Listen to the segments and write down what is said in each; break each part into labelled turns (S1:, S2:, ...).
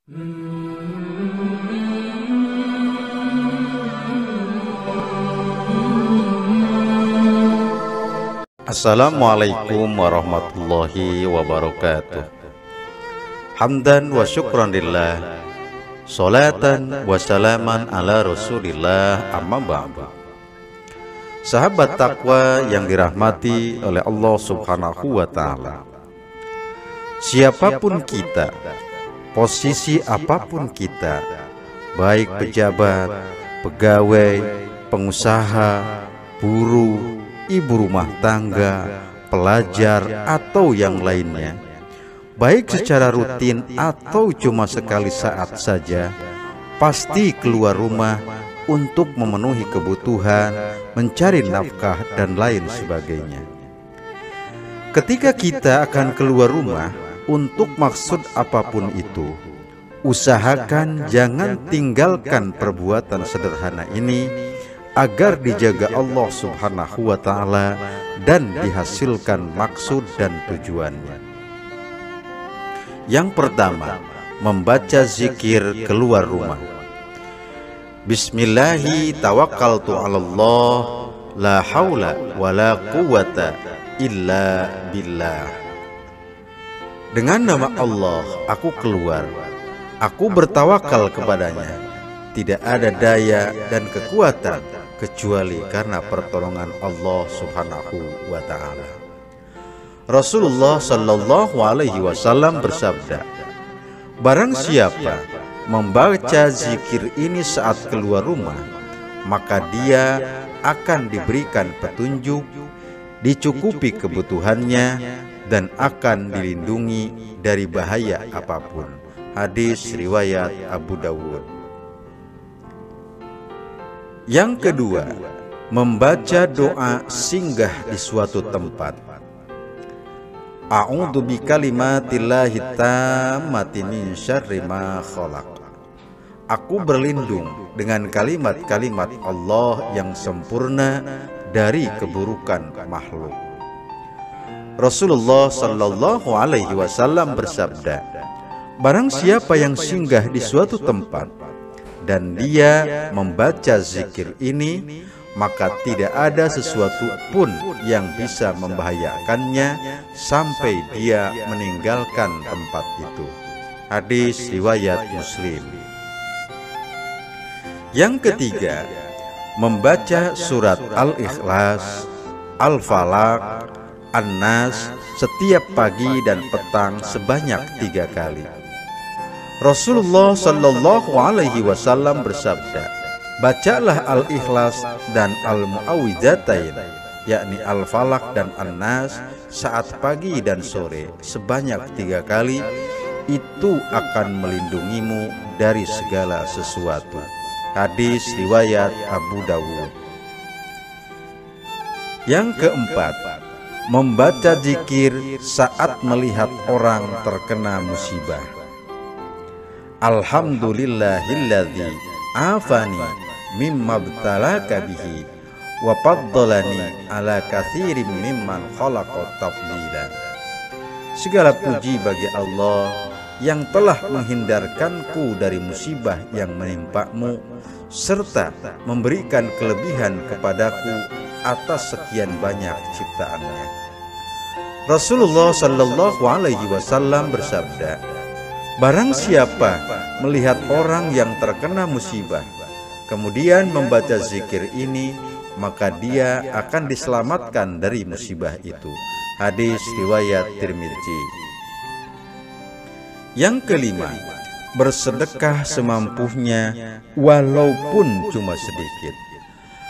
S1: Assalamualaikum warahmatullahi wabarakatuh. Hamdan wa syukran lillah, salatan wa salaman ala rasulillah, amma ba'du. Sahabat takwa yang dirahmati oleh Allah subhanahu wa ta'ala, siapapun kita, posisi apapun kita, baik pejabat, pegawai, pengusaha, buruh, ibu rumah tangga, pelajar, atau yang lainnya, baik secara rutin atau cuma sekali saat saja, pasti keluar rumah untuk memenuhi kebutuhan, mencari nafkah, dan lain sebagainya. Ketika kita akan keluar rumah untuk maksud apapun itu, usahakan jangan tinggalkan perbuatan sederhana ini agar dijaga Allah subhanahu wa ta'ala dan dihasilkan maksud dan tujuannya. Yang pertama, membaca zikir keluar rumah. Bismillahi tawakkaltu 'alallah, la haula wa la quwata illa billah. Dengan nama Allah aku keluar, aku bertawakal kepadanya. Tidak ada daya dan kekuatan kecuali karena pertolongan Allah subhanahu wa ta'ala. Rasulullah sallallahu alaihi wasallam bersabda, barang siapa membaca zikir ini saat keluar rumah, maka dia akan diberikan petunjuk, dicukupi kebutuhannya, dan akan dilindungi dari bahaya apapun. Hadis riwayat Abu Dawud. Yang kedua, membaca doa singgah di suatu tempat. A'udzu bikalimatillahi tammati min syarri ma khalaq. Aku berlindung dengan kalimat-kalimat Allah yang sempurna dari keburukan makhluk. Rasulullah sallallahu alaihi wasallam bersabda, barang siapa yang singgah di suatu tempat dan dia membaca zikir ini, maka tidak ada sesuatu pun yang bisa membahayakannya sampai dia meninggalkan tempat itu. Hadis riwayat Muslim. Yang ketiga, membaca surat Al-Ikhlas, Al-Falaq, An-Nas setiap pagi dan petang sebanyak 3 kali. Rasulullah sallallahu alaihi wasallam bersabda, bacalah Al-Ikhlas dan Al-Mu'awwidzatain, yakni Al-Falaq dan An-Nas saat pagi dan sore sebanyak 3 kali. Itu akan melindungimu dari segala sesuatu. Hadis riwayat Abu Dawud. Yang keempat, membaca zikir saat melihat orang terkena musibah. Alhamdulillahilladzi afani mimma btalaka bihi wa faddalani ala katsirin mimman khalaqa tafdila. Segala puji bagi Allah yang telah menghindarkanku dari musibah yang menimpamu serta memberikan kelebihan kepadaku atas sekian banyak ciptaannya. Rasulullah sallallahu alaihi wasallam bersabda, barang siapa melihat orang yang terkena musibah kemudian membaca zikir ini, maka dia akan diselamatkan dari musibah itu. Hadis riwayat Tirmidzi. Yang kelima, bersedekah semampunya walaupun cuma sedikit.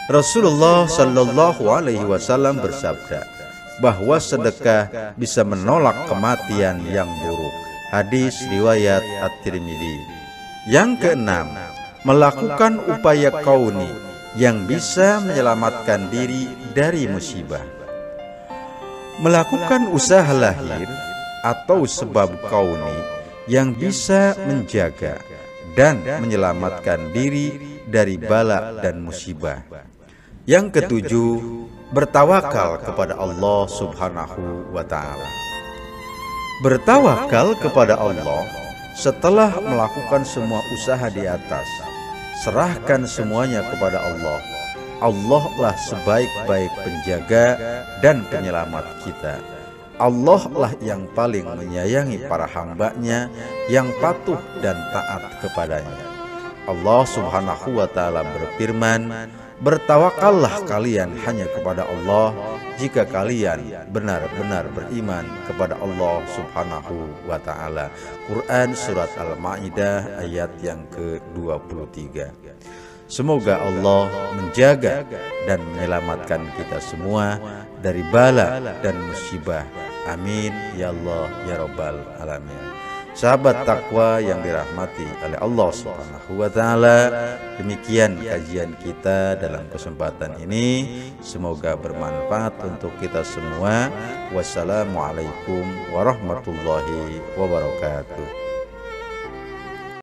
S1: Rasulullah sallallahu alaihi wasallam bersabda bahwa sedekah bisa menolak kematian yang buruk. Hadis riwayat At-Tirmidzi. Yang keenam, melakukan upaya kauni yang bisa menyelamatkan diri dari musibah. Melakukan usaha lahir atau sebab kauni yang bisa menjaga dan menyelamatkan diri dari bala dan musibah. Yang ketujuh, bertawakal kepada Allah subhanahu wa ta'ala. Bertawakal kepada Allah Setelah melakukan semua usaha di atas, serahkan semuanya kepada Allah. Allah lah sebaik-baik penjaga dan penyelamat kita. Allah lah yang paling menyayangi para hambanya yang patuh dan taat kepadanya. Allah Subhanahu wa ta'ala berfirman, "Bertawakallah kalian hanya kepada Allah jika kalian benar-benar beriman kepada Allah Subhanahu wa ta'ala." Quran Surat Al-Ma'idah ayat yang ke-23. Semoga Allah menjaga dan menyelamatkan kita semua dari bala dan musibah. Amin ya Allah ya Rabbal Alamin. Sahabat takwa yang dirahmati oleh Allah Subhanahu wa ta'ala, demikian kajian kita dalam kesempatan ini. Semoga bermanfaat untuk kita semua. Wassalamualaikum warahmatullahi wabarakatuh.